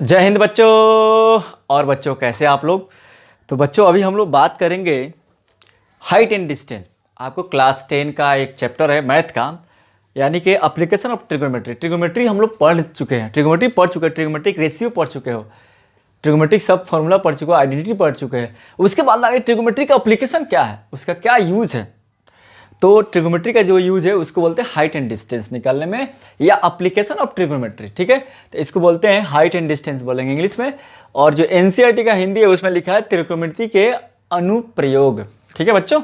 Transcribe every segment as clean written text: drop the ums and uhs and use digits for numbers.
जय हिंद बच्चों। और बच्चों कैसे आप लोग। तो बच्चों अभी हम लोग बात करेंगे हाइट एंड डिस्टेंस। आपको क्लास 10 का एक चैप्टर है मैथ का, यानी कि एप्लीकेशन ऑफ ट्रिगोनोमेट्री। ट्रिगोनोमेट्री हम लोग पढ़ चुके हैं, ट्रिगोनोमेट्री पढ़ चुके हैं, ट्रिगोनोमेट्रिक रेशियो पढ़ चुके हो, ट्रिगोनोमेट्रिक सब फॉर्मूला पढ़ चुके हो, आइडेंटिटी पढ़ चुके हैं। उसके बाद आगे ट्रिगोनोमेट्री का एप्लीकेशन क्या है, उसका क्या यूज है। तो ट्रिगोनोमेट्री का जो यूज है उसको बोलते हैं हाइट एंड डिस्टेंस निकालने में, या एप्लीकेशन ऑफ ट्रिगोनोमेट्री। ठीक है, तो इसको बोलते हैं हाइट एंड डिस्टेंस बोलेंगे इंग्लिश में। और जो एनसीईआरटी का हिंदी है उसमें लिखा है ट्रिगोनोमेट्री के अनुप्रयोग। ठीक है बच्चों,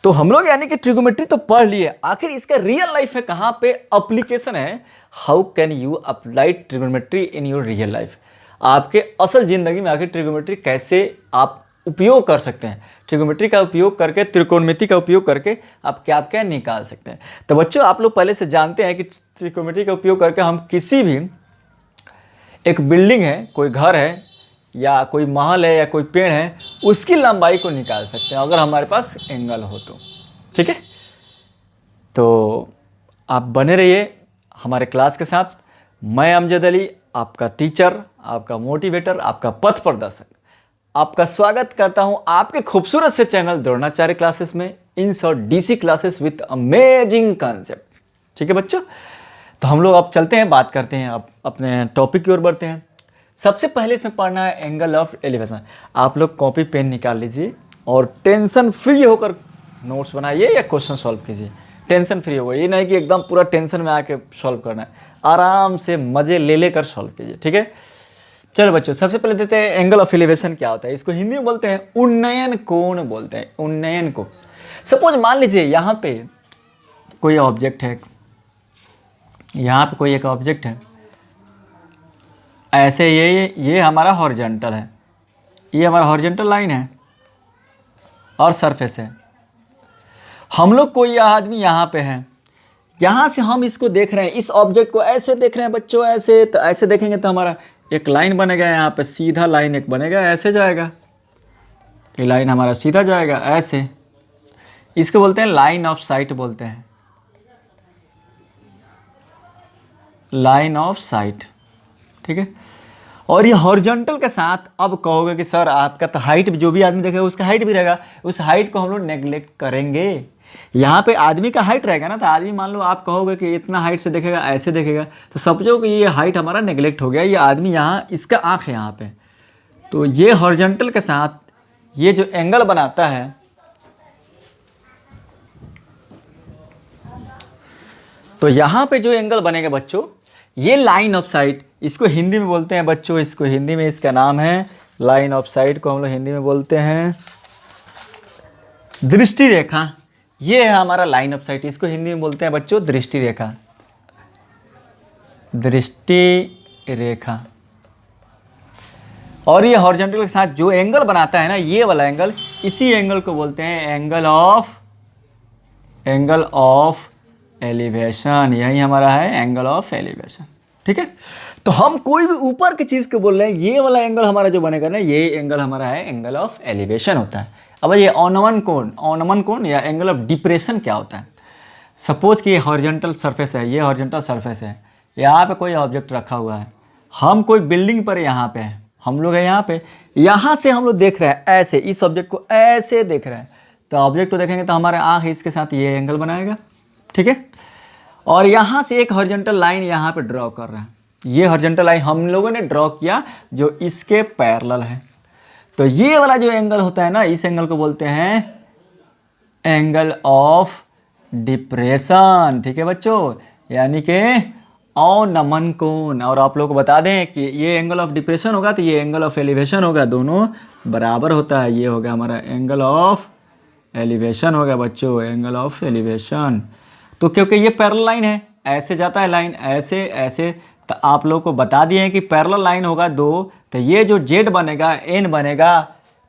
तो हम लोग यानी कि ट्रिगोनोमेट्री तो पढ़ लिए, आखिर इसका रियल लाइफ में कहाँ पे एप्लीकेशन है। How can you apply trigonometry in your real life. आपके असल जिंदगी में आखिर ट्रिगोनोमेट्री कैसे आप उपयोग कर सकते हैं, ट्रिगोनोमेट्री का उपयोग करके, त्रिकोणमिति का उपयोग करके आप क्या क्या निकाल सकते हैं। तो बच्चों आप लोग पहले से जानते हैं कि त्रिकोणमिति का उपयोग करके हम किसी भी एक बिल्डिंग है, कोई घर है या कोई महल है या कोई पेड़ है, उसकी लंबाई को निकाल सकते हैं अगर हमारे पास एंगल हो तो। ठीक है, तो आप बने रहिए हमारे क्लास के साथ। मैं अमजद अली, आपका टीचर, आपका मोटिवेटर, आपका पथ प्रदर्शक, आपका स्वागत करता हूं आपके खूबसूरत से चैनल द्रोणाचार्य क्लासेस में, in short DC classes with amazing concept. ठीक है बच्चों, तो हम लोग अब चलते हैं, बात करते हैं, अब अपने टॉपिक की ओर बढ़ते हैं। सबसे पहले इसमें पढ़ना है एंगल ऑफ एलिवेशन। आप लोग कॉपी पेन निकाल लीजिए और टेंशन फ्री होकर नोट्स बनाइए या क्वेश्चन सॉल्व कीजिए। टेंशन फ्री होगा, ये नहीं कि एकदम पूरा टेंशन में आके सॉल्व करना है, आराम से मजे ले लेकर सॉल्व कीजिए। ठीक है, चलो बच्चों सबसे पहले देते हैं एंगल ऑफ एलिवेशन क्या होता है। इसको हिंदी में बोलते हैं उन्नयन कोण बोलते हैं, उन्नयन को। सपोज मान लीजिए यहाँ पे कोई ऑब्जेक्ट है, यहाँ पे कोई एक ऑब्जेक्ट है, ऐसे ये हमारा हॉरिजॉन्टल है, ये हमारा हॉरिजॉन्टल लाइन है और सरफेस है। हम लोग कोई आदमी यहाँ पे है, यहाँ से हम इसको देख रहे हैं, इस ऑब्जेक्ट को ऐसे देख रहे हैं बच्चों, ऐसे। तो ऐसे देखेंगे तो हमारा एक लाइन बनेगा, यहाँ पे सीधा लाइन एक बनेगा, ऐसे जाएगा, ये लाइन हमारा सीधा जाएगा ऐसे। इसको बोलते हैं लाइन ऑफ साइट बोलते हैं, लाइन ऑफ साइट। ठीक है, और ये हॉरिजॉन्टल के साथ अब कहोगे कि सर आपका तो हाइट, जो भी आदमी देखेगा उसका हाइट भी रहेगा, उस हाइट को हम लोग नेग्लेक्ट करेंगे। यहाँ पे आदमी का हाइट रहेगा ना, तो आदमी मान लो आप कहोगे कि इतना हाइट से देखेगा, ऐसे देखेगा, तो समझो कि ये हाइट हमारा नेग्लेक्ट हो गया। ये आदमी यहाँ, इसका आँख है यहाँ पे, तो ये हॉरिजॉन्टल के साथ ये जो एंगल बनाता है, तो यहाँ पे जो एंगल बनेगा बच्चों, ये लाइन ऑफ साइट, इसको हिंदी में बोलते हैं बच्चों, इसको हिंदी में इसका नाम है लाइन ऑफ साइट, को हम लोग हिंदी में बोलते हैं दृष्टि रेखा। ये है हमारा लाइन ऑफ साइट, इसको हिंदी में बोलते हैं बच्चों दृष्टि रेखा, दृष्टि रेखा। और ये हॉरिजॉन्टल के साथ जो एंगल बनाता है ना, ये वाला एंगल, इसी एंगल को बोलते हैं एंगल ऑफ एलिवेशन। यही हमारा है एंगल ऑफ एलिवेशन। ठीक है, तो हम कोई भी ऊपर की चीज़ को बोल रहे हैं, ये वाला एंगल हमारा जो बनेगा ना, ये एंगल हमारा है एंगल ऑफ एलिवेशन होता है। अब ये औनमन कोण या एंगल ऑफ डिप्रेशन क्या होता है। सपोज कि ये हॉरिजॉन्टल सरफेस है, ये हॉरिजॉन्टल सरफेस है, यहाँ पे कोई ऑब्जेक्ट रखा हुआ है, हम कोई बिल्डिंग पर यहाँ पे हैं, हम लोग है यहाँ पे, यहाँ से हम लोग देख रहे हैं ऐसे, इस ऑब्जेक्ट को ऐसे देख रहे हैं, तो ऑब्जेक्ट को देखेंगे तो हमारे आँख इसके साथ ये एंगल बनाएगा। ठीक है, और यहाँ से एक हॉरिजॉन्टल लाइन यहाँ पे ड्रॉ कर रहा है, ये हॉरिजॉन्टल लाइन हम लोगों ने ड्रॉ किया जो इसके पैरेलल है। तो ये वाला जो एंगल होता है ना, इस एंगल को बोलते हैं एंगल ऑफ डिप्रेशन। ठीक है बच्चों, यानी कि अवनमन कोण। और आप लोग को बता दें कि ये एंगल ऑफ डिप्रेशन होगा तो ये एंगल ऑफ एलिवेशन होगा, दोनों बराबर होता है। ये होगा हमारा एंगल ऑफ एलिवेशन होगा बच्चों, एंगल ऑफ एलिवेशन। तो क्योंकि ये पैरेलल लाइन है, ऐसे जाता है लाइन, ऐसे ऐसे, तो आप लोग को बता दिए हैं कि पैरेलल लाइन होगा दो, तो ये जो जेड बनेगा, एन बनेगा,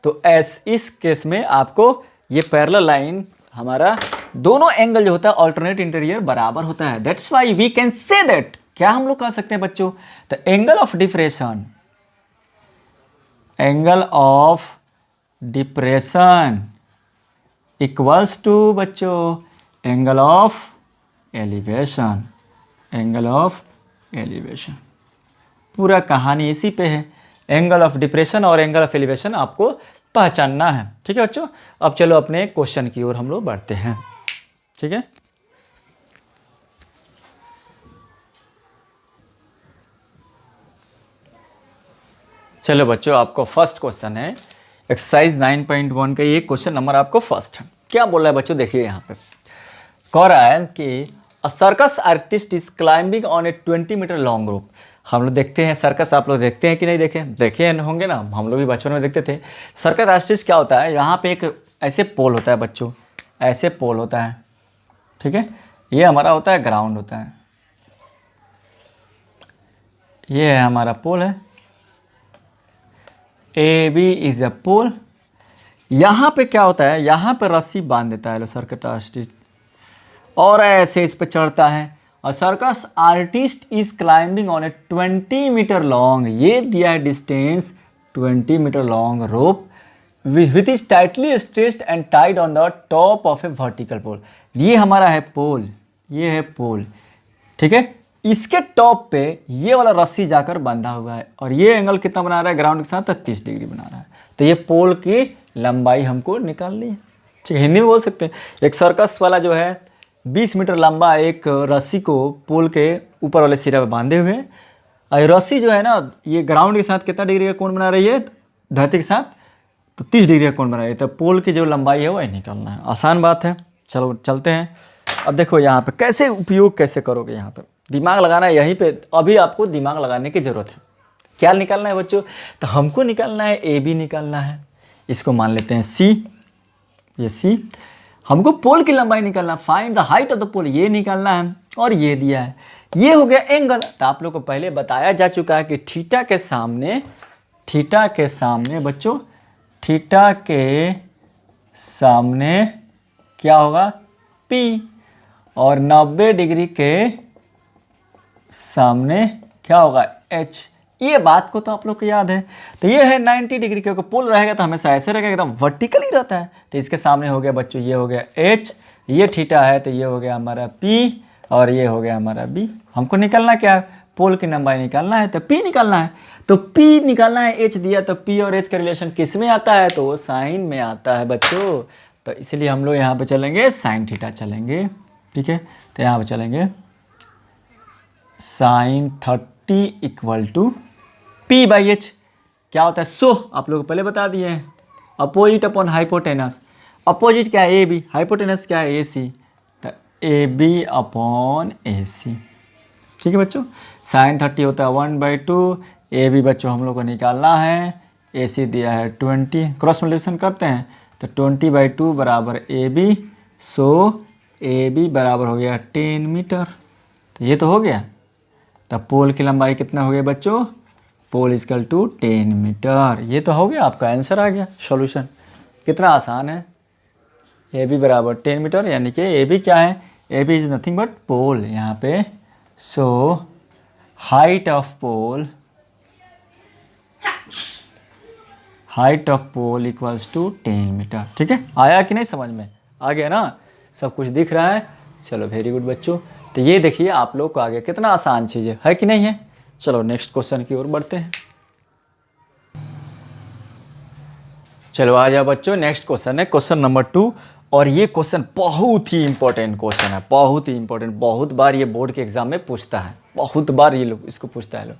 तो इस केस में आपको ये पैरेलल लाइन हमारा दोनों एंगल जो होता है अल्टरनेट इंटीरियर बराबर होता है। That's why we can say that, क्या हम लोग कह सकते हैं बच्चों, तो angle of depression, angle of depression equals to बच्चों angle of elevation, angle of elevation. पूरा कहानी इसी पे है। एंगल ऑफ डिप्रेशन और एंगल ऑफ एलिवेशन आपको पहचानना है। ठीक है बच्चों, अब चलो अपने क्वेश्चन की ओर हम लोग बढ़ते हैं। ठीक है, चलो बच्चों, आपको फर्स्ट क्वेश्चन है एक्सरसाइज 9.1 का, ये क्वेश्चन नंबर आपको फर्स्ट है। क्या बोल रहा है बच्चों, देखिए यहाँ पे कह रहा है कि a circus artist is climbing on a 20 metre long rope. हम लोग देखते हैं सर्कस, आप लोग देखते हैं कि नहीं देखे होंगे ना, हम लोग भी बचपन में देखते थे। सर्कस आर्टिस्ट क्या होता है, यहाँ पे एक ऐसे पोल होता है बच्चों, ऐसे पोल होता है। ठीक है, ये हमारा होता है ग्राउंड होता है, ये है हमारा पोल है, ए बी इज अ पोल। यहाँ पे क्या होता है, यहाँ पे रस्सी बांध देता है सर्कस आर्टिस्ट और ऐसे इस पे चढ़ता है। और circus artist is climbing on a 20 metre long, ये दिया है distance 20 metre long rope with is tightly stretched and tied on the top of a vertical pole. ये हमारा है पोल, ये है पोल। ठीक है, इसके टॉप पे ये वाला रस्सी जाकर बंधा हुआ है और ये एंगल कितना बना रहा है ग्राउंड के साथ, 30 डिग्री बना रहा है। तो ये पोल की लंबाई हमको निकालनी है। ठीक है, हिंदी में बोल सकते हैं। एक सर्कस वाला जो है 20 मीटर लंबा एक रस्सी को पोल के ऊपर वाले सिरे पे बांधे हुए हैं। और रस्सी जो है ना, ये ग्राउंड के साथ कितना डिग्री का कोण बना रही है, धरती के साथ तो 30 डिग्री का कोण बना रही है। तो पोल की जो लंबाई है वही निकालना है। आसान बात है, चलो चलते हैं। अब देखो यहाँ पे कैसे उपयोग कैसे करोगे, यहाँ पर दिमाग लगाना है यहीं पे। अभी आपको दिमाग लगाने की ज़रूरत है। क्या निकालना है बच्चों, तो हमको निकालना है ए बी निकालना है। इसको मान लेते हैं सी, ये सी। हमको पोल की लंबाई निकालना, find the height of the pole, ये निकालना है। और ये दिया है, ये हो गया एंगल। तो आप लोग को पहले बताया जा चुका है कि थीटा के सामने बच्चों, थीटा के सामने क्या होगा, पी, और 90 डिग्री के सामने क्या होगा, एच। ये बात को तो आप लोग को याद है। तो ये है 90 डिग्री, क्योंकि पोल रहेगा तो हमेशा ऐसे रहेगा, एकदम वर्टिकली रहता है। तो इसके सामने हो गया बच्चों, ये हो गया एच, ये थीटा है तो ये हो गया हमारा पी, और ये हो गया हमारा बी। हमको निकालना क्या है, पोल की लंबाई निकालना है, तो पी निकालना है। तो पी निकालना है, एच दिया, तो पी और एच का रिलेशन किस में आता है, तो वो साइन में आता है बच्चों। तो इसलिए हम लोग यहाँ पे चलेंगे साइन थीटा चलेंगे। ठीक है, तो यहाँ पे चलेंगे sine 30 equal to p by h. क्या होता है, सो आप लोग पहले बता दिए हैं, अपोजिट अपॉन हाइपोटेनस। अपोजिट क्या है, ए बी, हाइपोटेनस क्या है, ए सी, तो ए बी अपॉन ए सी। ठीक है बच्चों, साइन 30 होता है 1/2, ए बी बच्चों हम लोग को निकालना है, ए सी दिया है 20, क्रॉस मल्टीप्लिकेशन करते हैं तो 20/2 बराबर A B. So A B बराबर हो गया 10 मीटर। तो ये तो हो गया। तब पोल की लंबाई कितना हो गया बच्चों, पोल इजकल टू 10 मीटर। ये तो हो गया, आपका आंसर आ गया। सॉल्यूशन कितना आसान है, ए बी बराबर 10 मीटर, यानी कि ए बी क्या है, A B is nothing but pole यहाँ पे। So height of pole equals to 10 metre. ठीक है, आया कि नहीं समझ में, आ गया ना, सब कुछ दिख रहा है। चलो वेरी गुड बच्चों। तो ये देखिए आप लोग को आगे कितना आसान चीज़ है कि नहीं है। चलो नेक्स्ट क्वेश्चन की ओर बढ़ते हैं। चलो आ जाओ बच्चों, नेक्स्ट क्वेश्चन है क्वेश्चन नंबर 2। और ये क्वेश्चन बहुत ही इंपॉर्टेंट क्वेश्चन है, बहुत ही इंपॉर्टेंट। बहुत बार ये बोर्ड के एग्जाम में पूछता है, बहुत बार ये लोग इसको पूछता है लोग।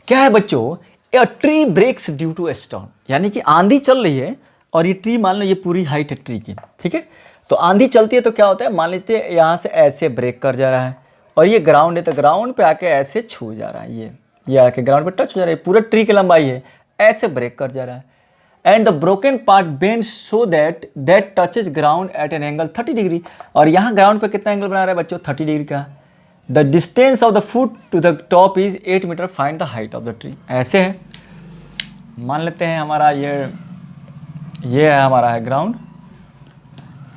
क्या है बच्चों, a tree breaks due to a storm, यानी कि आंधी चल रही है और ये ट्री, मान लो ये पूरी हाइट है ट्री की। ठीक है, तो आंधी चलती है तो क्या होता है, मान लेते हैं यहाँ से ऐसे ब्रेक कर जा रहा है और ये ग्राउंड है, तो ग्राउंड पे आके ऐसे छू जा रहा है, ये आके ग्राउंड पे टच हो जा रहा है, पूरा ट्री की लंबाई है, ऐसे ब्रेक कर जा रहा है। And the broken part bend so that touches ground eight an angle 30 degree. और यहाँ ग्राउंड पे कितना एंगल बना रहा है बच्चों, 30 डिग्री का। The distance of the foot to the top is 8 metre, find the height of the tree. ऐसे है, मान लेते हैं हमारा ये है हमारा है ग्राउंड,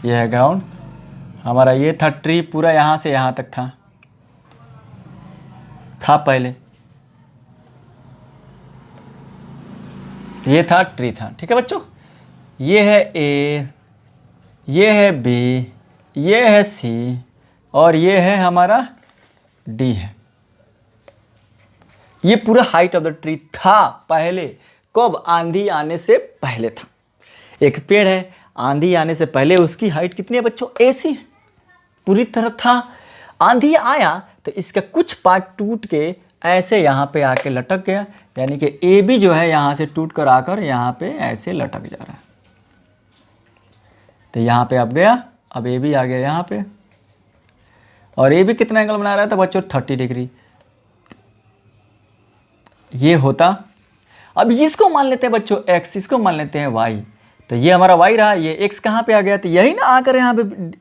ये है ग्राउंड हमारा, ये था ट्री पूरा यहाँ से यहाँ तक था पहले, ये था ट्री था। ठीक है बच्चों, ये है ए, ये है बी, ये है सी और ये है हमारा डी है। ये पूरा हाइट ऑफ द ट्री था पहले, कब? आंधी आने से पहले था। एक पेड़ है, आंधी आने से पहले उसकी हाइट कितनी है बच्चों? ऐसी है, पूरी तरह था। आंधी आया तो इसका कुछ पार्ट टूट के ऐसे यहाँ पे आके लटक गया, यानी कि ए बी जो है यहाँ से टूट कर आकर यहाँ पे ऐसे लटक जा रहा है। तो यहाँ पे अब गया, अब ए बी आ गया यहाँ पे, और ए बी कितना एंगल बना रहा था बच्चों? 30 डिग्री। ये होता, अब इसको मान लेते हैं बच्चों x, इसको मान लेते हैं y। तो ये हमारा y रहा, ये x कहाँ पे आ गया? तो यही ना आकर यहाँ पे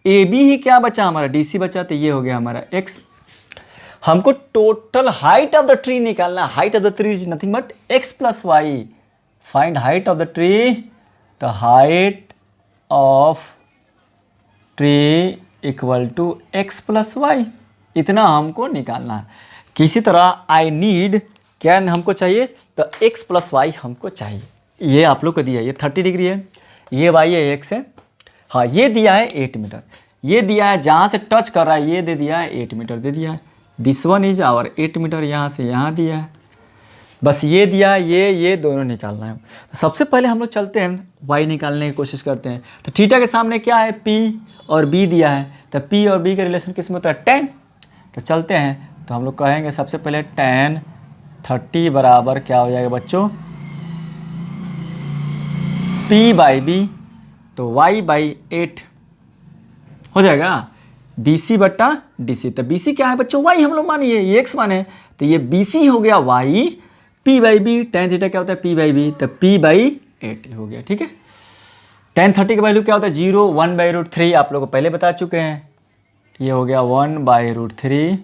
ए बी ही क्या बचा हमारा? डी सी बचा। तो ये हो गया हमारा x। हमको total height of the tree निकालना। Height of the tree is nothing but x plus y. Find height of the tree. The height of tree equal to x plus y, इतना हमको निकालना है। किसी तरह आई नीड, क्या हमको चाहिए? तो x प्लस वाई हमको चाहिए। ये आप लोग को दिया है, ये 30 डिग्री है, ये y है, x है। हाँ, ये दिया है 8 मीटर, ये दिया है जहाँ से टच कर रहा है ये दे दिया है 8 मीटर दे दिया है। This one is our 8 metre, यहाँ से यहाँ दिया है, बस ये दिया है। ये दोनों निकालना है। तो सबसे पहले हम लोग चलते हैं y निकालने की कोशिश करते हैं। तो थीटा के सामने क्या है? p और b दिया है। तो p और b का रिलेशन किस में होता है? tan। तो चलते हैं, तो हम लोग कहेंगे सबसे पहले tan 30 बराबर क्या हो जाएगा बच्चों? p बाई b, तो y बाई 8 हो जाएगा, BC बट्टा DC। तो BC क्या है बच्चों? y हम लोग मानिए, ये x माने, तो ये BC हो गया y, p by b, tan theta क्या होता है? p बाई b, तो p बाई 8 हो गया। ठीक है, tan 30 का वैल्यू क्या होता है? 0, 1 बाई रूट 3, आप लोग को पहले बता चुके हैं। ये हो गया 1 by root 3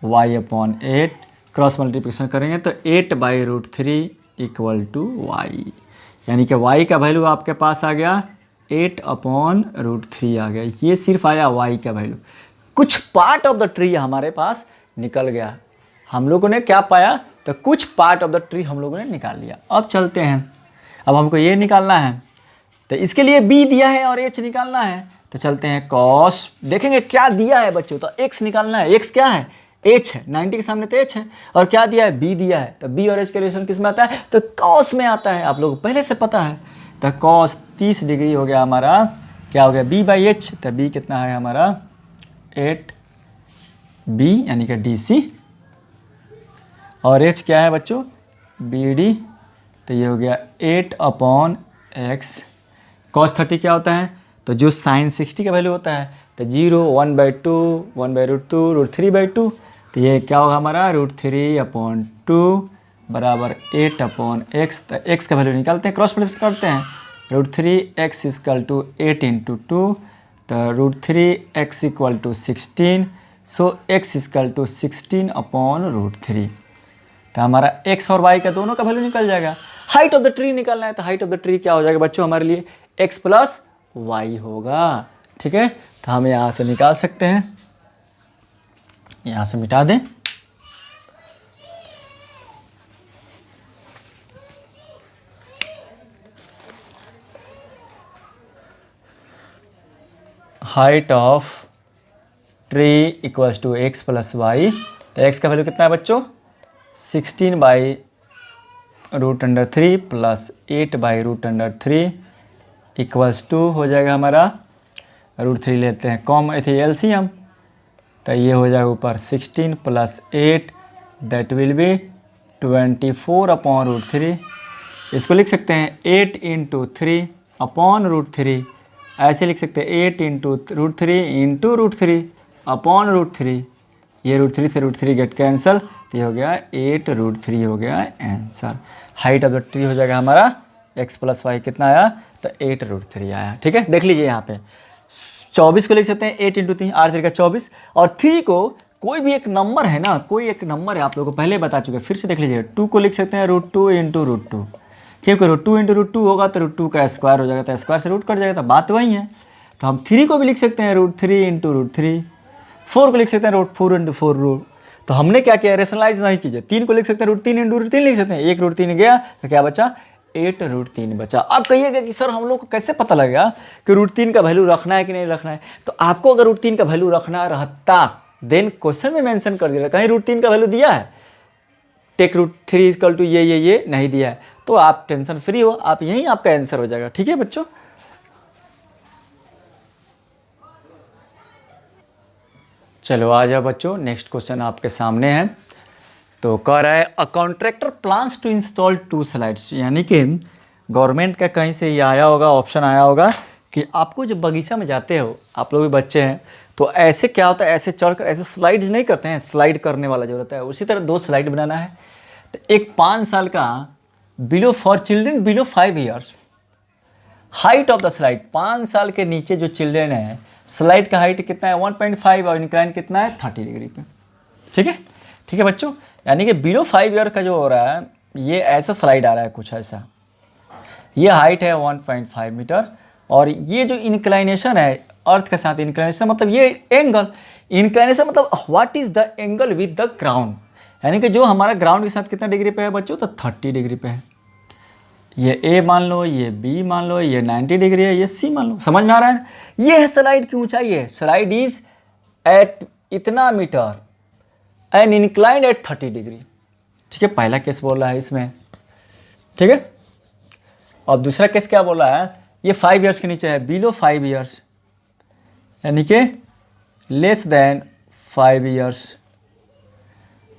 y upon 8, cross multiplication करेंगे तो 8 by root 3 equal to y, यानी कि y का वैल्यू आपके पास आ गया 8 अपॉन रूट 3 आ गया। ये सिर्फ आया y का वैल्यू। कुछ पार्ट ऑफ द ट्री हमारे पास निकल गया। हम लोगों ने क्या पाया? तो कुछ पार्ट ऑफ द ट्री हम लोगों ने निकाल लिया। अब चलते हैं, अब हमको ये निकालना है, तो इसके लिए b दिया है और h निकालना है। तो चलते हैं cos, देखेंगे क्या दिया है बच्चों। तो x निकालना है, x क्या है? h है, 90 के सामने तो h है, और क्या दिया है? b दिया है। तो b और h का रिलेशन किस में आता है? तो cos में आता है, आप लोगों को पहले से पता है। तो cos 30 डिग्री हो गया हमारा, क्या हो गया? b by H. तो b कितना है हमारा? 8b, यानी कि DC, और h क्या है बच्चों? BD। तो ये हो गया 8 अपॉन x। cos 30 क्या होता है? तो जो sin 60 का वैल्यू होता है, तो 0, 1 by 2, 1 by root 2, root 3 by 2। तो ये क्या होगा हमारा? रूट 3 अपॉन 2 बराबर 8 अपॉन x। तो x का वैल्यू निकालते हैं, क्रॉस मल्टीप्लिकेशन करते हैं। Root 3x equal to 8 into 2, तो root 3x equal to 16, so x equal to 16 upon root 3। तो हमारा x और y का दोनों का वैल्यू निकल जाएगा। हाइट ऑफ द ट्री निकालना है, तो हाइट ऑफ द ट्री क्या हो जाएगा बच्चों हमारे लिए? x प्लस वाई होगा। ठीक है, तो हम यहाँ से निकाल सकते हैं, यहाँ से मिटा दें। Height of tree equals to x plus y. तो एक्स का वैल्यू कितना है बच्चों? 16 by root under 3 plus 8 by root under 3 equals to हो जाएगा हमारा, रूट 3 लेते हैं कॉम, थे एलसीएम, तो ये हो जाएगा ऊपर 16 plus 8, that will be 24 upon root 3। इसको लिख सकते हैं 8 इंटू 3 अपॉन रूट 3, ऐसे लिख सकते हैं 8 into root 3 into root 3 upon root 3। ये रूट 3 से रूट 3 गेट कैंसल, तो ये हो गया 8 रूट 3 हो गया answer. Height of the tree हो जाएगा हमारा x प्लस वाई, कितना आया? तो 8 रूट 3 आया। ठीक है, देख लीजिए यहाँ पे 24 को लिख सकते हैं 8 इंटू 3, 8 3 का 24, और 3 को कोई भी एक नंबर है ना, कोई एक नंबर है, आप लोगों को पहले बता चुके हैं, फिर से देख लीजिए। 2 को लिख सकते हैं रूट 2 इंटू रूट 2, क्योंकि रूट 2 इंटू रूट 2 होगा तो रूट 2 का स्क्वायर हो जाएगा, तो स्क्वायर से रूट कट जाएगा, तो बात वही है। तो हम 3 को भी लिख सकते हैं रूट 3 इंटू रूट 3, 4 को लिख सकते हैं रूट 4 इंटू 4 रूट। तो हमने क्या किया? रेशनलाइज नहीं कीजिए। 3 को लिख सकते हैं रूट 3 इंटू रूट 3 लिख सकते हैं, 1 रूट 3 गया तो क्या बचा? 8 रूट 3 बचा। अब कहिएगा कि सर हम लोग को कैसे पता लगेगा कि रूट 3 का वैल्यू रखना है कि नहीं रखना है? तो आपको अगर रूट 3 का वैल्यू रखना रहता देन क्वेश्चन में मेंशन कर दिया, कहीं रूट 3 का वैल्यू दिया है टेक रूट 3 इक्वल टू ये नहीं दिया है, तो आप टेंशन फ्री हो, आप यहीं आपका आंसर हो जाएगा। ठीक है बच्चों, चलो आ जाओ बच्चों, नेक्स्ट क्वेश्चन आपके सामने है। तो कह रहा है a contractor plans to install 2 slides, यानी कि गवर्नमेंट का कहीं से ये आया होगा, ऑप्शन आया होगा कि आपको जब बगीचा में जाते हो, आप लोग भी बच्चे हैं, तो ऐसे क्या होता है, ऐसे चढ़कर ऐसे स्लाइड्स नहीं करते हैं, स्लाइड करने वाला जो रहता है, उसी तरह 2 स्लाइड बनाना है। तो एक 5 साल का below for children below 5 years, height of the slide, 5 साल के नीचे जो चिल्ड्रन है, स्लाइड का हाइट कितना है 1.5 और इंक्लाइन कितना है 30 डिग्री पे। ठीक है, ठीक है बच्चों, यानी कि बिलो 5 ईयर का जो हो रहा है, ये ऐसा स्लाइड आ रहा है कुछ ऐसा, ये हाइट है 1.5 मीटर, और ये जो इंक्लाइनेशन है अर्थ के साथ, इंक्लाइनेशन मतलब ये एंगल, इंक्लाइनेशन मतलब what is the angle with the ground, यानी कि जो हमारा ग्राउंड के साथ कितना डिग्री पे है बच्चों, तो 30 डिग्री पे है। ये ए मान लो, ये बी मान लो, ये 90 डिग्री है, ये सी मान लो। समझ में आ रहा है? ये है स्लाइड की ऊंचाई है, स्लाइड इज एट इतना metre and inclined at 30 degree. ठीक है, पहला केस बोल रहा है इसमें। ठीक है, अब दूसरा केस क्या बोल रहा है, ये 5 ईयर्स के नीचे है, बिलो 5 ईयर्स, यानी कि लेस देन 5 ईयर्स,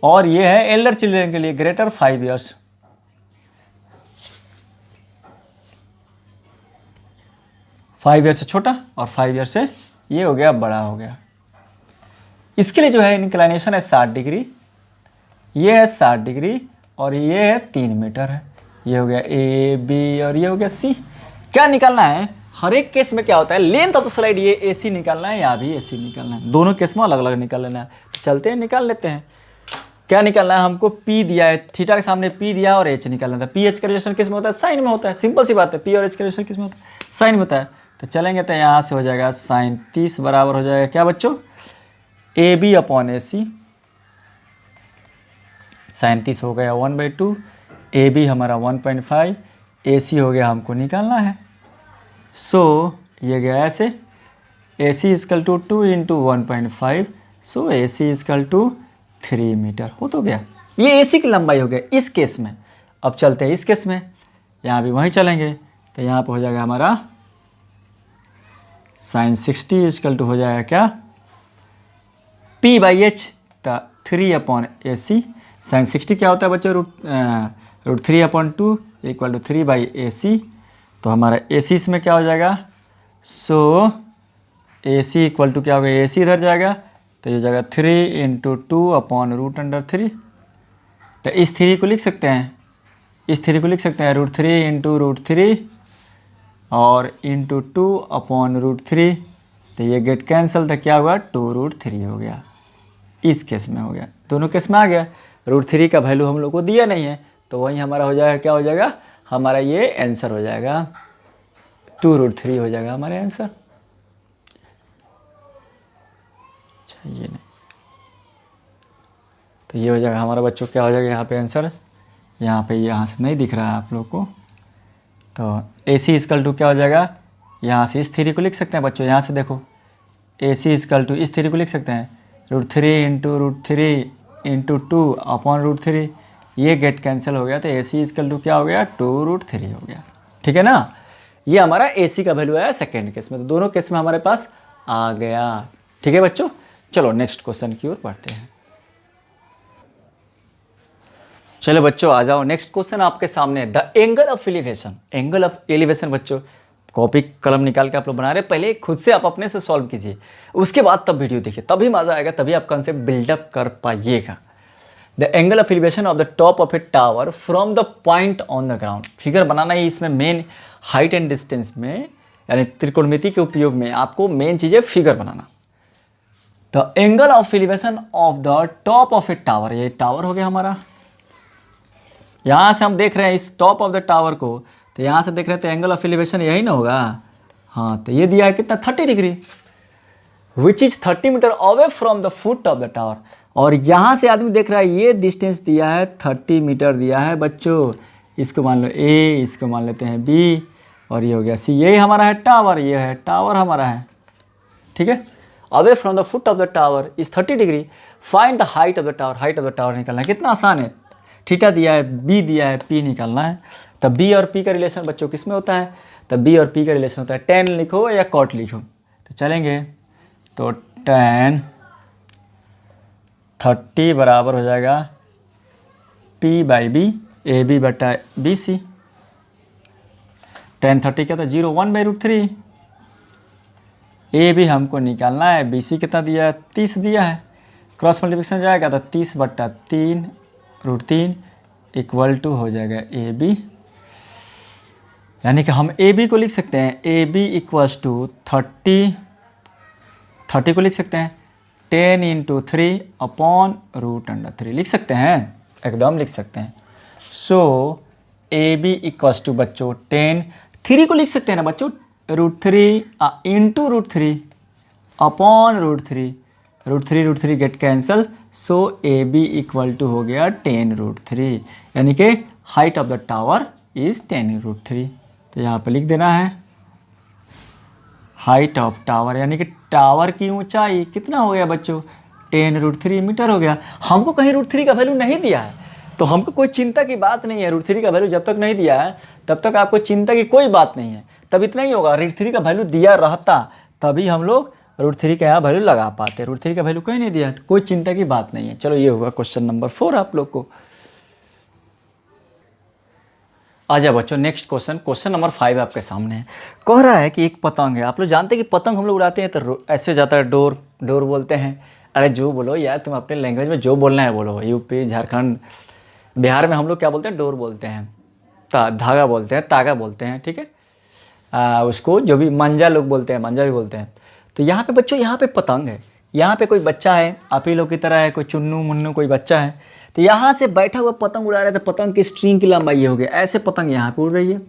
और ये है एल्डर चिल्ड्रन के लिए ग्रेटर 5 ईयर्स। फाइव ईयर से छोटा और 5 ईयर से ये हो गया बड़ा हो गया। इसके लिए जो है इंक्लाइनेशन है 60 डिग्री, ये है 60 डिग्री, और ये है 3 मीटर है। ये हो गया ए बी और ये हो गया सी। क्या निकालना है, हर एक केस में क्या होता है, लेंथ ऑफ द स्लाइड ये ए सी निकालना है या भी ए सी निकालना है, दोनों केस में अलग अलग निकाल लेना है। चलते हैं निकाल लेते हैं। क्या निकालना है हमको, पी दिया है, थीटा के सामने पी दिया और एच निकालना था। पी एच का रिलेशन किस में होता है, साइन में होता है, सिंपल सी बात है। पी और एच का रिलेशन किस में होता है, साइन में होता है। तो चलेंगे तो यहाँ से हो जाएगा साइन 30 बराबर हो जाएगा क्या बच्चों, A B upon A C. Sine 30 हो गया 1/2, ए बी हमारा 1.5, ए सी हो गया हमको निकालना है। सो ये गया ऐसे, A C is equal to 2 into 1.5, so A C is equal to 3 metre हो तो गया। ये ए सी की लंबाई हो गया इस केस में। अब चलते हैं इस केस में, यहाँ भी वहीं चलेंगे, तो यहाँ पर हो जाएगा हमारा साइन 60 इजकल टू हो जाएगा क्या, P by H, 3 upon A C. Sine 60 क्या होता है बच्चों, root 3 upon 2 equal to 3 by A C. तो हमारा ए सी इसमें क्या हो जाएगा, सो ए सी इक्वल टू क्या होगा, ए सी इधर जाएगा तो ये जाएगा 3 इंटू 2 अपॉन रूट अंडर 3। तो इस 3 को लिख सकते हैं, इस 3 को लिख सकते हैं रूट 3 इंटू रूट 3 और इंटू 2 अपॉन रूट 3। तो ये गेट कैंसिल, तो क्या हुआ 2 रूट 3 हो गया। इस केस में हो गया, दोनों केस में आ गया। रूट 3 का वैल्यू हम लोग को दिया नहीं है, तो वहीं हमारा हो जाएगा क्या हो जाएगा, हमारा ये आंसर हो जाएगा 2 रूट 3 हो जाएगा हमारे आंसर। अच्छा ये नहीं, तो ये हो जाएगा हमारा बच्चों, क्या हो जाएगा यहाँ पे आंसर, यहाँ पे यहाँ से नहीं दिख रहा है आप लोग को। तो ए सी इजकल टू क्या हो जाएगा, यहाँ से इस 3 को लिख सकते हैं बच्चों, यहाँ से देखो ए सी इजकल टू इस 3 को लिख सकते हैं root 3 into root 3 into 2 upon root 3। ये गेट कैंसिल हो गया, तो ए सी इजकल टू क्या हो गया 2 रूट 3 हो गया। ठीक है ना, ये हमारा ए सी का वैल्यू है सेकेंड केस में। तो दोनों केस में हमारे पास आ गया। ठीक है बच्चों, चलो नेक्स्ट क्वेश्चन की ओर बढ़ते हैं। चलो बच्चों आ जाओ, नेक्स्ट क्वेश्चन आपके सामने, the angle of elevation. Angle of elevation बच्चों, कॉपी कलम निकाल के आप लोग बना रहे, पहले खुद से आप अपने से सॉल्व कीजिए, उसके बाद तब वीडियो देखिए, तभी मजा आएगा, तभी आप कंसेप्ट बिल्डअप कर पाइएगा। The angle of elevation of the top of a tower from the point on the ground. Figure बनाना ही इसमें मेन, हाइट एंड डिस्टेंस में यानी त्रिकोणमिति के उपयोग में आपको मेन चीज़ है figure banana. The angle of elevation of the top of a tower, ये टावर हो गया हमारा, यहाँ से हम देख रहे हैं इस टॉप ऑफ द टावर को, तो यहाँ से देख रहे हैं तो एंगल ऑफ एलिवेशन यही ना होगा। हाँ, तो ये दिया है कितना 30 degree, which is 30 metre away from the foot of the tower. और यहाँ से आदमी देख रहा है ये डिस्टेंस दिया है 30 मीटर दिया है बच्चों। इसको मान लो ए, इसको मान लेते हैं बी, और ये हो गया सी। यही हमारा है टावर, ये है टावर हमारा है। ठीक है, away from the foot of the tower is 30 degree. Find the height of the tower. Height of the tower निकालना है, कितना आसान है, थीटा दिया है, बी दिया है, पी निकालना है। तब बी और पी का रिलेशन बच्चों किस में होता है? तब बी और पी का रिलेशन होता है टेन लिखो या कॉट लिखो तो चलेंगे। तो टेन 30 बराबर हो जाएगा p by b, A B बटा बी सी। टेन 30 क्या था? 0 1/√3। ए भी हमको निकालना है, बी सी कितना दिया है? 30 दिया है। क्रॉस मल्टीप्लिकेशन जाएगा तो 30/3 इक्वल टू हो जाएगा ए बी। यानी कि हम ए बी को लिख सकते हैं, ए बी इक्वल्स टू 30 को लिख सकते हैं 10 × 3/√3 लिख सकते हैं, एकदम लिख सकते हैं। सो ए बी इक्वल्स टू बच्चों 10, 3 को लिख सकते हैं ना बच्चों, √3 into √3 upon √3, √3 get cancel. So A B equal to हो गया 10√3, यानी कि height of the tower is 10√3। तो यहाँ पे लिख देना है हाइट ऑफ टावर, यानी कि टावर की ऊंचाई कितना हो गया बच्चों? 10√3 मीटर हो गया। हमको कहीं √3 का वैल्यू नहीं दिया है तो हमको कोई चिंता की बात नहीं है। √3 का वैल्यू जब तक नहीं दिया है तब तक आपको चिंता की कोई बात नहीं है। तब इतना ही होगा, √3 का वैल्यू दिया रहता तभी हम लोग √3 का यहाँ वैल्यू लगा पाते। √3 का वैल्यू कहीं नहीं दिया तो कोई चिंता की बात नहीं है। चलो ये होगा क्वेश्चन नंबर 4 आप लोग को। आ जाओ बच्चों नेक्स्ट क्वेश्चन नंबर 5 आपके सामने है। कह रहा है कि एक पतंग है। आप लोग जानते हैं कि पतंग हम लोग उड़ाते हैं तो ऐसे जाता है, डोर बोलते हैं। अरे जो बोलो यार, तुम अपने लैंग्वेज में जो बोलना है बोलो। यूपी, झारखंड, बिहार में हम लोग क्या बोलते हैं? डोर बोलते हैं, धागा बोलते हैं, तागा बोलते हैं, ठीक है। उसको जो भी मंजा लोग बोलते हैं, मंजा भी बोलते हैं। तो यहाँ पे बच्चों, यहाँ पे पतंग है, यहाँ पे कोई बच्चा है, आप ही लोग की तरह है, कोई चुन्नू मुन्नू कोई बच्चा है। तो यहाँ से बैठा हुआ पतंग उड़ा रहा है तो पतंग की स्ट्रिंग की लंबाई ये हो गया, ऐसे पतंग यहाँ पे उड़ रही है।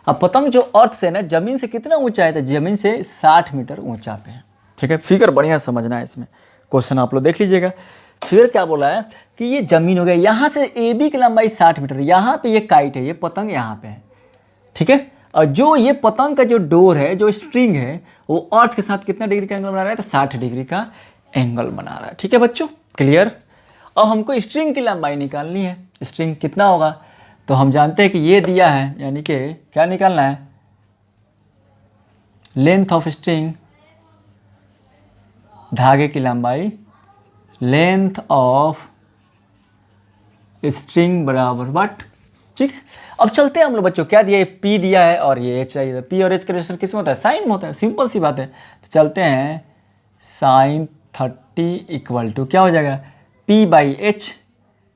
अब पतंग जो अर्थ से ना ज़मीन से कितना ऊंचा है? तो ज़मीन से 60 मीटर ऊंचा पे है, ठीक है। फिगर बढ़िया समझना है इसमें, क्वेश्चन आप लोग देख लीजिएगा। फिर क्या बोला है कि ये ज़मीन हो गया, यहाँ से ए बी की लंबाई 60 मीटर, यहाँ पे ये काइट है, ये पतंग यहाँ पे है, ठीक है। और जो ये पतंग का जो डोर है, जो स्ट्रिंग है, वो अर्थ के साथ कितना डिग्री का एंगल बना रहा है? तो 60 डिग्री का एंगल बना रहा है, ठीक है बच्चों, क्लियर। अब हमको स्ट्रिंग की लंबाई निकालनी है। स्ट्रिंग कितना होगा? तो हम जानते हैं कि ये दिया है, यानी कि क्या निकालना है? लेंथ ऑफ स्ट्रिंग, धागे की लंबाई, लेंथ ऑफ स्ट्रिंग बराबर वट, ठीक है। अब चलते हैं हम लोग बच्चों, क्या दिया है? पी दिया है और ये एच चाहिए। पी और एच का रिलेशन किस में होता है? साइन में होता है, सिंपल सी बात है। तो चलते हैं, साइन 30 इक्वल टू क्या हो जाएगा? P by H.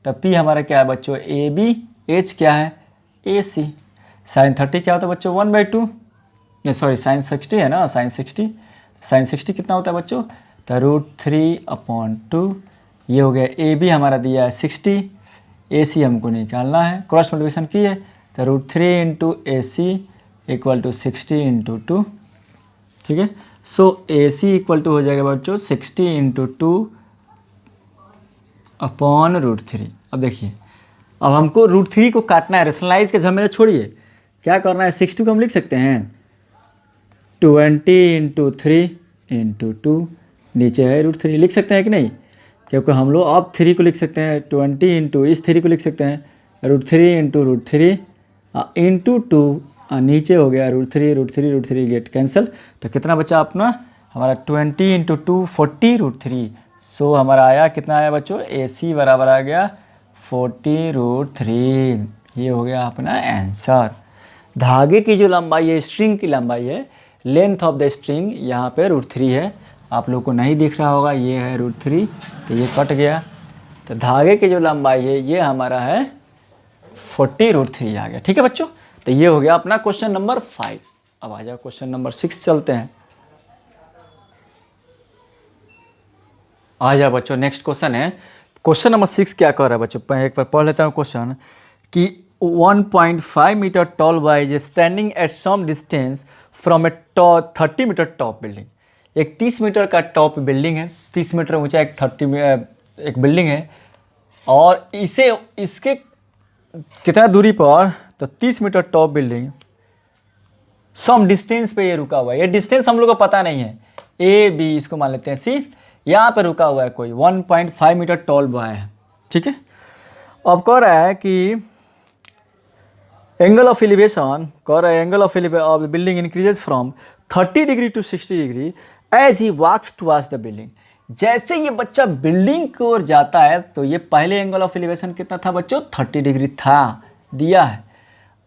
तो पी हमारा क्या है बच्चों? ए बी, एच क्या है? ए सी। साइन 30 क्या होता है बच्चों? 1/2, सॉरी साइन 60 है ना, साइन 60। साइन 60 कितना होता है बच्चों? तो √3/2। ये हो गया। ए बी हमारा दिया है 60, ए सी हमको निकालना है, क्रॉस मल्टीप्लिकेशन की है तो √3 × AC इक्वल टू 60 × 2, ठीक है। सो AC इक्वल टू हो जाएगा बच्चों 60 × 2 अपॉन √3। अब देखिए, अब हमको √3 को काटना है, रेशनलाइज के झमेला छोड़िए, क्या करना है? 60 को हम लिख सकते हैं 20 × 3 × 2, नीचे है √3, लिख सकते हैं कि नहीं? क्योंकि हम लोग अब 3 को लिख सकते हैं 20 × इस 3 को लिख सकते हैं √3 × √3 इंटू 2, नीचे हो गया √3 गेट कैंसिल। तो कितना बचा अपना हमारा? 20 × 2 40 √3। सो हमारा आया, कितना आया बच्चों? AC बराबर आ गया 40 √3। ये हो गया अपना आंसर। धागे की जो लंबाई है, स्ट्रिंग की लंबाई है, लेंथ ऑफ द स्ट्रिंग यहाँ पे √3 है, आप लोग को नहीं दिख रहा होगा, ये है √3, तो ये कट गया। तो धागे की जो लंबाई है ये हमारा है 40 √3 आ गया, ठीक है बच्चों। तो ये हो गया अपना क्वेश्चन नंबर 5। अब आ जाओ क्वेश्चन नंबर 6 चलते हैं। आ जाओ बच्चों, नेक्स्ट क्वेश्चन है। क्वेश्चन नंबर 6 क्या कर रहा है बच्चों? एक बार पढ़ लेता हूँ क्वेश्चन कि 1.5 metre tall boy is standing at some distance from a 30 metre top building. एक 30 मीटर का टॉप बिल्डिंग है, 30 मीटर ऊंचा एक बिल्डिंग है, और इसके कितना दूरी पर? तो 30 metre top building some distance पे ये रुका हुआ है। ये डिस्टेंस हम लोग को पता नहीं है, ए बी इसको मान लेते हैं सी। यहाँ पे रुका हुआ है कोई 1.5 मीटर टॉल बॉय है, ठीक है। अब कह रहा है कि एंगल ऑफ एलिवेशन, कह रहा है angle of the building increases from 30 degree to 60 degree as he walks towards the building. जैसे ये बच्चा बिल्डिंग की ओर जाता है तो ये पहले एंगल ऑफ एलिवेशन कितना था बच्चों, 30 डिग्री था, दिया है।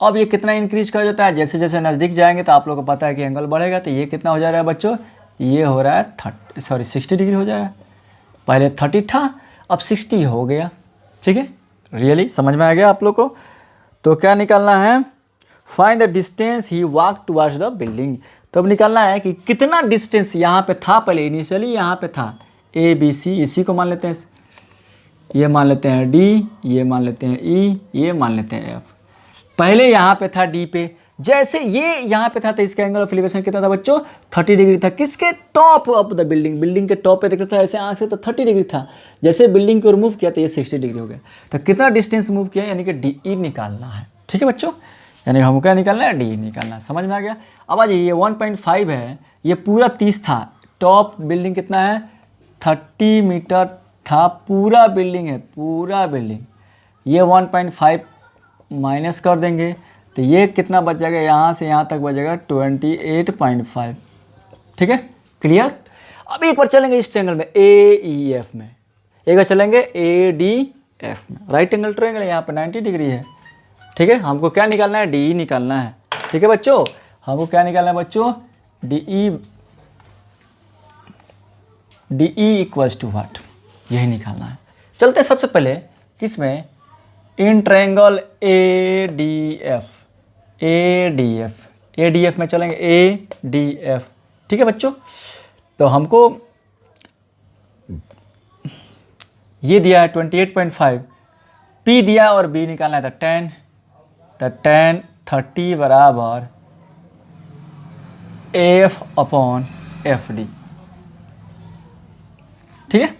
अब ये कितना इंक्रीज कर जाता है, जैसे जैसे नज़दीक जाएंगे तो आप लोगों को पता है कि एंगल बढ़ेगा, तो ये कितना हो जा रहा है बच्चों, ये हो रहा है 60 डिग्री हो जाएगा। पहले 30 था, अब 60 हो गया। ठीक है, रियली समझ में आ गया आप लोग को। तो क्या निकालना है, find the distance he walk towards the building. तो अब निकालना है कि कितना डिस्टेंस यहाँ पे था, पहले इनिशियली यहाँ पे था ए बी सी, इसी को मान लेते हैं, ये मान लेते हैं डी, ये मान लेते हैं ई, ये मान लेते हैं एफ। पहले यहाँ पे था डी पे, जैसे ये यहाँ पे था तो इसका एंगल ऑफ एलिवेशन कितना था बच्चों, 30 डिग्री था। किसके, top of the building, building के टॉप पे देखता था ऐसे आँख से तो 30 डिग्री था। जैसे बिल्डिंग को रिमूव किया तो ये 60 डिग्री हो गया। तो कितना डिस्टेंस मूव किया, यानी कि डी ई निकालना है। ठीक है बच्चों, यानी हमको क्या निकालना है, डी निकालना है। समझ में आ गया। अब आ जाइए, ये 1.5 है, ये पूरा 30 था, टॉप बिल्डिंग कितना है 30 मीटर था, पूरा बिल्डिंग है, पूरा बिल्डिंग। ये 1.5 माइनस कर देंगे तो ये कितना बच जाएगा, यहाँ से यहाँ तक बचेगा 28.5। ठीक है, क्लियर। अब एक बार चलेंगे इस ट्रायंगल में ए ई एफ में, एक बार चलेंगे ए डी एफ में। राइट एंगल ट्रायंगल यहाँ पे 90 डिग्री है। ठीक है, हमको क्या निकालना है, डी निकालना है। ठीक है बच्चों, हमको क्या निकालना है बच्चों, D E equals to what, यही निकालना है। चलते हैं सबसे पहले किस में, in triangle A D F में चलेंगे, ए डी एफ। ठीक है बच्चों, तो हमको ये दिया है 28.5, पी दिया और बी निकालना है तो 10, तो 10 30 बराबर एफ अपॉन एफ डी। ठीक है,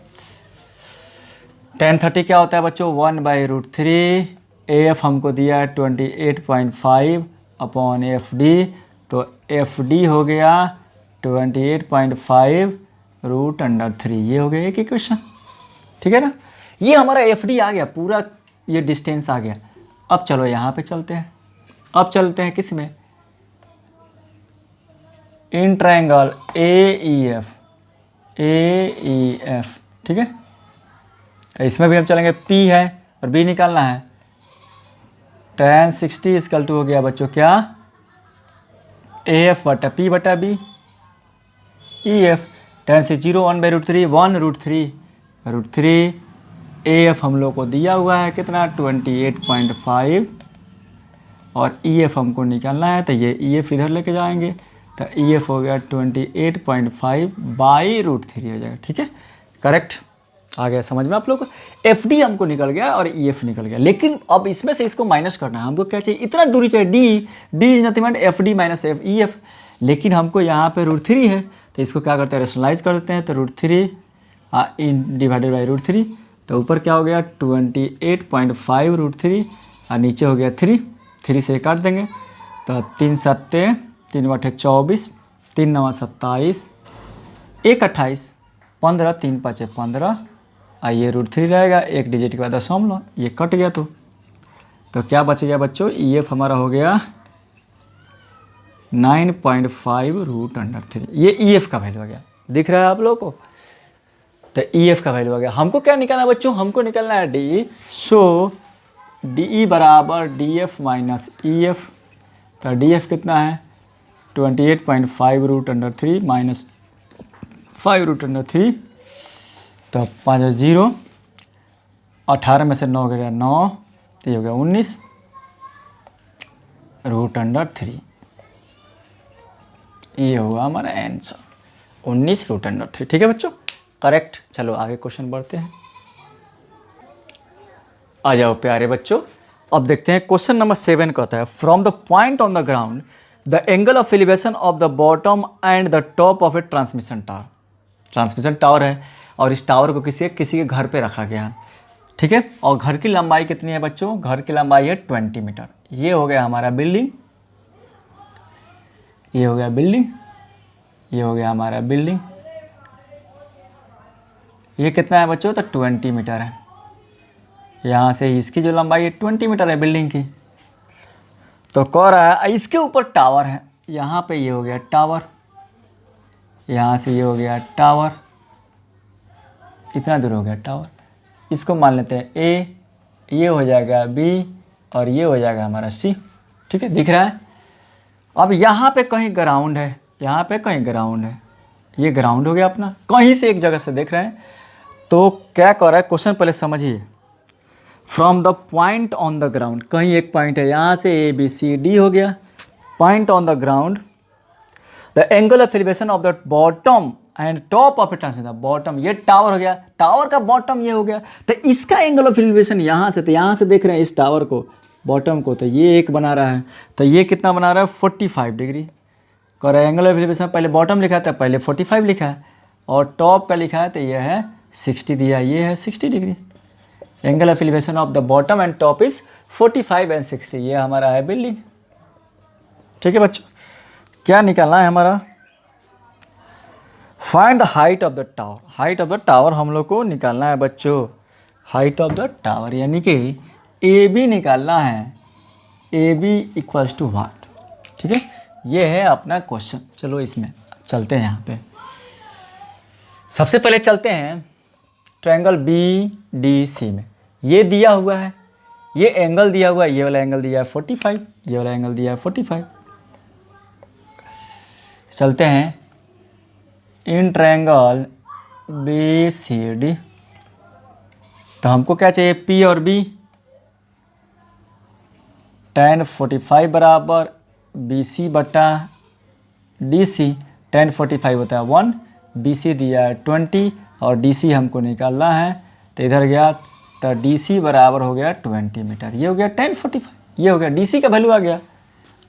10 30 क्या होता है बच्चों, 1/√3। एफ हमको दिया है 28.5 अपॉन एफ डी, तो एफ डी हो गया 28.5√3। ये हो गया एक इक्वेशन। ठीक है ना, ये हमारा एफ डी आ गया, पूरा ये डिस्टेंस आ गया। अब चलो यहाँ पे चलते हैं, अब चलते हैं किस में, in triangle A E F. ठीक है, इसमें भी हम चलेंगे, पी है और बी निकालना है। tan 60 इक्वल टू हो गया बच्चों क्या, ए एफ बटा पी बटा बी, ई एफ tan से 0 1/√3 ए एफ हम लोग को दिया हुआ है कितना 28.5 और ई एफ हमको निकालना है, तो ये ई एफ इधर लेके जाएंगे तो ई एफ हो गया 28.5/√3 हो जाएगा। ठीक है, करेक्ट आ गया समझ में आप लोग को। एफ डी हमको निकल गया और ई एफ निकल गया, लेकिन अब इसमें से इसको माइनस करना है। हमको क्या चाहिए, इतना दूरी चाहिए, D is nothing but F D minus F E F, लेकिन हमको यहाँ पे √3 है तो इसको क्या करते हैं, रेशनलाइज कर देते हैं। तो √3 इन डिवाइडेड बाई √3, तो ऊपर क्या हो गया 28.5√3 और नीचे हो गया 3 से काट देंगे तो 3 सत्ते 3 बटे 24, 3 9 27, 1 28, 15 3 5 15 और ये √3 रहेगा, एक डिजिट के बाद दशमलव, ये कट गया। तो क्या बच गया बच्चों, ई एफ हमारा हो गया 9.5√3। ये ई एफ का वैल्यू आ गया, दिख रहा है आप लोगों को। तो ई एफ का वैल्यू आ गया। हमको क्या निकालना है बच्चों, हमको निकालना है डी। सो डी ई बराबर D F minus E F. तो डी एफ कितना है 28.5√3 माइनस 5√3, तो 5 0, 18 में से 9 गया 9, तो ये हो गया 19√3। ये होगा हमारा आंसर 19√3। ठीक है बच्चों, करेक्ट। चलो आगे क्वेश्चन बढ़ते हैं, आ जाओ प्यारे बच्चों। अब देखते हैं क्वेश्चन नंबर 7 कहता है, from the point on the ground the angle of elevation of the bottom and the top of A transmission tower. Transmission tower है और इस टावर को किसी के घर पे रखा गया है। ठीक है, और घर की लंबाई कितनी है बच्चों, घर की लंबाई है 20 मीटर। ये हो गया हमारा बिल्डिंग, ये हो गया बिल्डिंग, ये हो गया हमारा बिल्डिंग। ये कितना है बच्चों, तो 20 मीटर है। यहाँ से इसकी जो लंबाई है 20 मीटर है बिल्डिंग की। तो कह रहा है इसके ऊपर टावर है, यहाँ पे ये हो गया टावर, यहाँ से ये हो गया टावर, इतना दूर हो गया टावर। इसको मान लेते हैं ए, ये हो जाएगा बी और ये हो जाएगा हमारा सी। ठीक है, दिख रहा है। अब यहाँ पे कहीं ग्राउंड है, यहाँ पे कहीं ग्राउंड है, ये ग्राउंड हो गया अपना, कहीं से एक जगह से देख रहे हैं। तो क्या कर रहा है क्वेश्चन पहले समझिए। From the point on the ground, कहीं एक पॉइंट है, यहाँ से ए बी सी डी हो गया, point on the ground, the angle of elevation of the bottom and top of A transmitter, bottom ये टावर हो गया, टावर का बॉटम ये हो गया, तो इसका एंगल ऑफ एलिवेशन यहाँ से, तो यहाँ से देख रहे हैं इस टावर को, बॉटम को, तो ये एक बना रहा है, तो ये कितना बना रहा है 45 डिग्री। कर एंगल ऑफ एलिवेशन पहले बॉटम लिखा था, पहले 45 लिखा है, और टॉप का लिखा है तो ये है 60 दिया, ये है 60 degree. Angle of elevation of the bottom and top is 45 and 60, ये हमारा है बिल्डिंग। ठीक है बच्चों, क्या निकालना है हमारा, find the height of the tower. Height of the tower हम लोग को निकालना है बच्चों, हाइट ऑफ द टावर यानी कि ए बी निकालना है, ए बी इक्वल्स टू वाट। ठीक है, ये है अपना क्वेश्चन। चलो इसमें चलते हैं, यहाँ पे सबसे पहले चलते हैं ट्रायंगल बी डी सी में। ये दिया हुआ है, ये एंगल दिया हुआ है, ये वाला एंगल दिया है 45, ये वाला एंगल दिया है 45। चलते हैं in triangle B C D, तो हमको क्या चाहिए पी और बी, tan 45 बराबर बी सी बटा डी सी, tan 45 होता है 1, बी सी दिया है 20 और डी सी हमको निकालना है, तो इधर गया तो डी सी बराबर हो गया 20 मीटर, ये हो गया tan 45, ये हो गया डी सी का वैल्यू आ गया।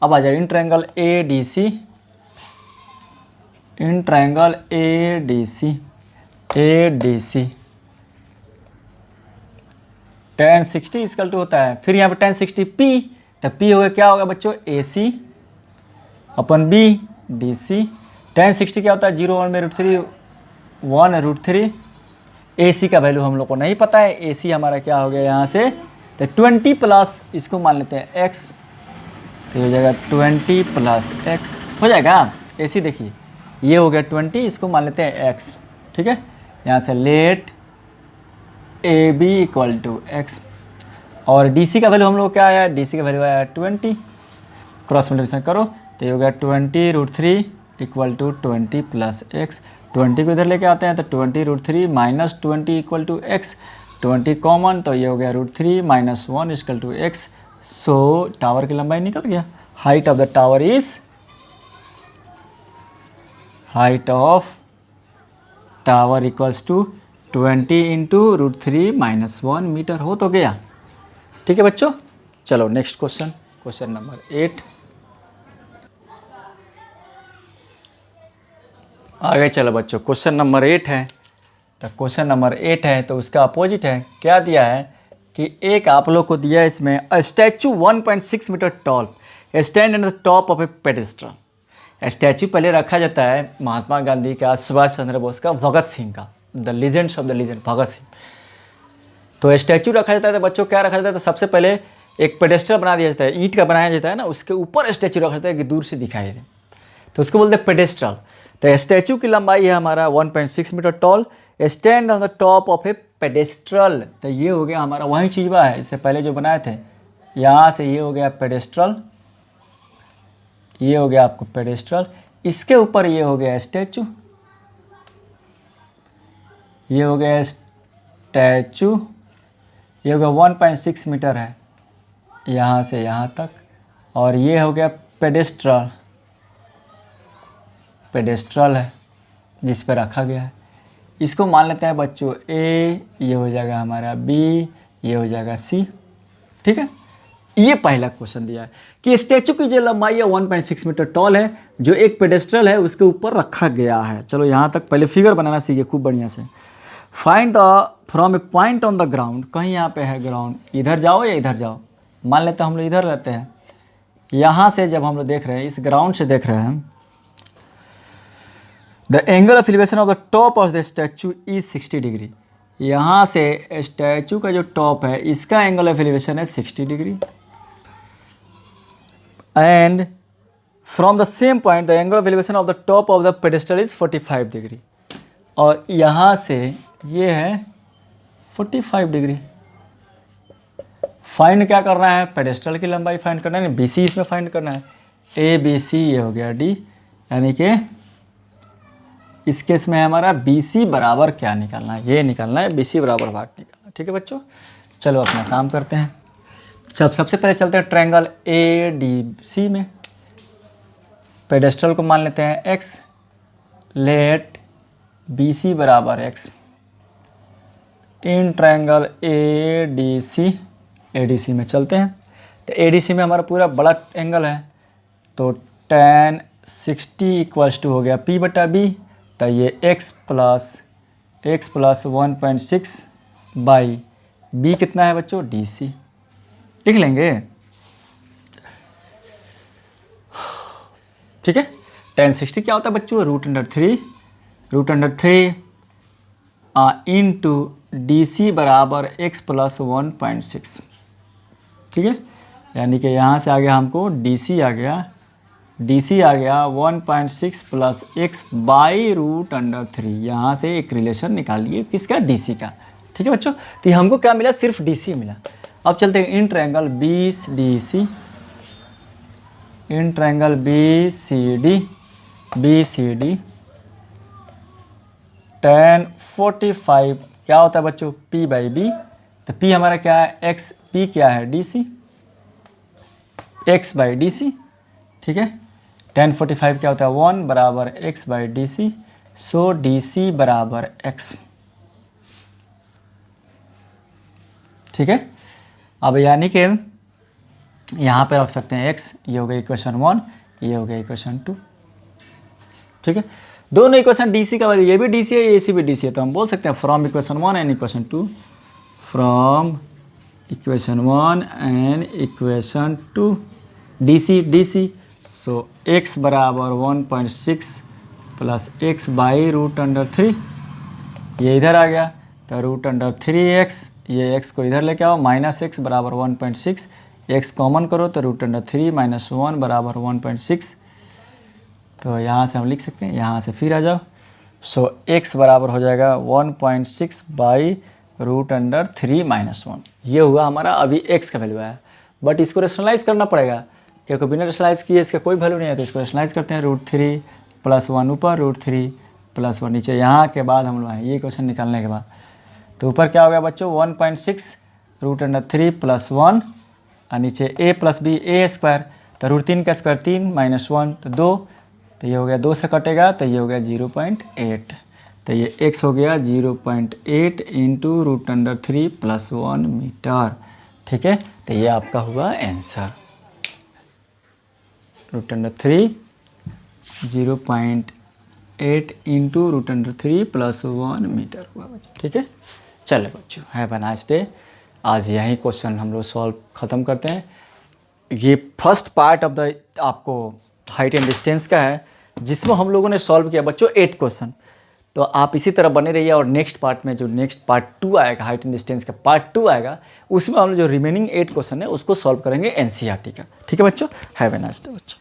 अब आ जाए in triangle A D C, in triangle A D C, A D C tan 60 equal to होता है, फिर यहाँ पे tan 60 पी, तो पी होगा क्या होगा बच्चों ए सी अपन बी डी सी। tan 60 क्या होता है 0 1 में √3 1 √3, ए सी का वैल्यू हम लोग को नहीं पता है, ए सी हमारा क्या हो गया यहाँ से, तो 20 प्लस इसको मान लेते हैं x, तो हो जाएगा 20 प्लस x हो जाएगा। ए सी देखिए ये हो गया 20, इसको मान लेते हैं x। ठीक है, यहाँ से let A B equal to x, और डी सी का वैल्यू हम लोग क्या आया, डी सी का वैल्यू आया 20, क्रॉस मल्टीप्लिकेशन करो तो ये हो गया 20 √3 इक्वल टू 20 प्लस एक्स। 20 को इधर लेके आते हैं तो 20 √3 minus 20 equal to x, 20 common तो ये हो गया √3 minus 1 equal to x. So tower की लंबाई निकल गया। Height of the tower is, height of tower equals to 20 into √3 minus 1 metre हो तो गया। ठीक है बच्चों, चलो नेक्स्ट क्वेश्चन, क्वेश्चन नंबर 8 आगे। चलो बच्चों क्वेश्चन नंबर 8 है, तो क्वेश्चन नंबर 8 है तो उसका अपोजिट है। क्या दिया है कि एक आप लोग को दिया है इसमें, a statue 1.6 metre tall stand at the top of a pedestal. Statue पहले रखा जाता है महात्मा गांधी का, सुभाष चंद्र बोस का, भगत सिंह का, the legends of the legend Bhagat Singh. तो स्टैचू रखा जाता है तो बच्चों क्या रखा जाता है, तो सबसे पहले एक पेडेस्ट्रल बना दिया जाता है, ईंट का बनाया जाता है ना, उसके ऊपर स्टैचू रखा जाता है कि दूर से दिखाई दे, तो उसको बोलते हैं पेडेस्ट्रल। तो स्टैचू की लंबाई है हमारा 1.6 metre tall, stand on the top of a pedestal. तो ये हो गया हमारा वही चीज़ बा है, इससे पहले जो बनाए थे, यहाँ से ये हो गया पेडेस्ट्रल, ये हो गया आपको पेडेस्ट्रल, इसके ऊपर ये हो गया स्टैचू, ये हो गया स्टैचू, ये हो गया 1.6 मीटर है यहाँ से यहाँ तक, और ये हो गया पेडेस्ट्रल, पेडेस्ट्रल है जिस पर रखा गया है। इसको मान लेते हैं बच्चों ए, ये हो जाएगा हमारा बी, ये हो जाएगा सी। ठीक है, ये पहला क्वेश्चन दिया है कि स्टैचू की जो लंबाई है 1.6 मीटर टॉल है, जो एक पेडेस्ट्रल है उसके ऊपर रखा गया है। चलो यहाँ तक पहले फिगर बनाना सीखिए खूब बढ़िया से। Find the from A point on the ground, कहीं यहाँ पे है ग्राउंड, इधर जाओ या इधर जाओ, मान लेते हैं हम लोग इधर रहते हैं, यहाँ से जब हम लोग देख रहे हैं, इस ग्राउंड से देख रहे हैं, the angle of elevation of the top of the statue is 60 degree. यहाँ से स्टैचू का जो टॉप है इसका एंगल ऑफ एलिवेशन है 60 degree, and from the same point the angle of elevation of the top of the pedestal is 45 degree, और यहाँ से ये है 45 डिग्री। फाइंड क्या करना है, पेडेस्टल की लंबाई फाइंड करना है, BC इसमें फाइंड करना है। ABC ये हो गया D, यानी कि इस केस में हमारा BC बराबर क्या निकालना है, ये निकालना है, BC बराबर भाग निकालना है। ठीक है बच्चों, चलो अपना काम करते हैं। सबसे पहले चलते हैं ट्रायंगल ADC में। पेडेस्टल को मान लेते हैं x, लेट BC बराबर x इन ट्रायंगल ADC में चलते हैं। तो ADC में हमारा पूरा बड़ा एंगल है, तो tan 60 इक्वल्स टू हो गया P बटा B, तो ये x प्लस 1.6 बाई B कितना है बच्चों, DC लिख लेंगे। ठीक है, tan 60 क्या होता है बच्चों, √3 इंटू DC बराबर x प्लस 1.6। ठीक है, यानी कि यहाँ से आ गया हमको DC आ गया 1.6 प्लस x बाई √3। यहाँ से एक रिलेशन निकालिए किसका, DC का। ठीक है बच्चों, तो हमको क्या मिला, सिर्फ DC मिला। अब चलते हैं इन ट्रायंगल BCD tan 45 क्या होता है बच्चों, P बाई B, तो P हमारा क्या है, x, P क्या है, DC, x बाई DC। ठीक है, tan 45 क्या होता है, 1 बराबर x by DC, so DC बराबर x। ठीक है, अब यानी कि यहाँ पे रख सकते हैं x, ये हो गया इक्वेशन 1, ये हो गया इक्वेशन 2। ठीक है, दोनों इक्वेशन DC का वैल्यू, ये भी DC है, ये भी DC है, तो हम बोल सकते हैं from equation 1 and equation 2, from equation 1 and equation 2 DC, so x बराबर 1.6 प्लस x बाई √3, ये इधर आ गया, तो √3x, ये x को इधर लेके आओ, माइनस x बराबर 1.6, x कॉमन करो तो √3 माइनस 1 बराबर 1.6, तो यहाँ से हम लिख सकते हैं, यहाँ से फिर आ जाओ, सो x बराबर हो जाएगा 1.6 बाई √3 माइनस 1। ये हुआ हमारा अभी x का वैल्यू आया, बट इसको रेशनलाइज करना पड़ेगा, क्योंकि बिना रेशनलाइज किए इसका कोई वैल्यू नहीं है, तो इसको रेशनलाइज करते हैं। √3 प्लस 1 ऊपर, √3 प्लस 1 नीचे, यहाँ के बाद हम लोग आए ये क्वेश्चन निकालने के बाद, तो ऊपर क्या हो गया बच्चों, 1.6 √3 प्लस 1, और नीचे a plus b a square, तो √3 का स्क्वायर 3 माइनस 1 तो 2, तो ये हो गया 2 से कटेगा, तो ये हो गया 0.8, तो ये x हो गया 0.8 इंटू √3 प्लस 1 मीटर। ठीक है, तो ये आपका हुआ आंसर, √3 0.8 इंटू √3 प्लस 1 मीटर हुआ बच्चों। ठीक है, चलो बच्चों, हैव अ नाइस डे। आज यही क्वेश्चन हम लोग सॉल्व ख़त्म करते हैं। ये फर्स्ट पार्ट ऑफ द आपको हाइट एंड डिस्टेंस का है, जिसमें हम लोगों ने सॉल्व किया बच्चों 8 क्वेश्चन। तो आप इसी तरह बने रहिए, और नेक्स्ट पार्ट में जो नेक्स्ट पार्ट 2 आएगा, हाइट एंड डिस्टेंस का पार्ट 2 आएगा, उसमें हम लोग जो रिमेनिंग 8 क्वेश्चन है उसको सॉल्व करेंगे NCERT का। ठीक है बच्चों, हैव अ नाइस डे बच्चों।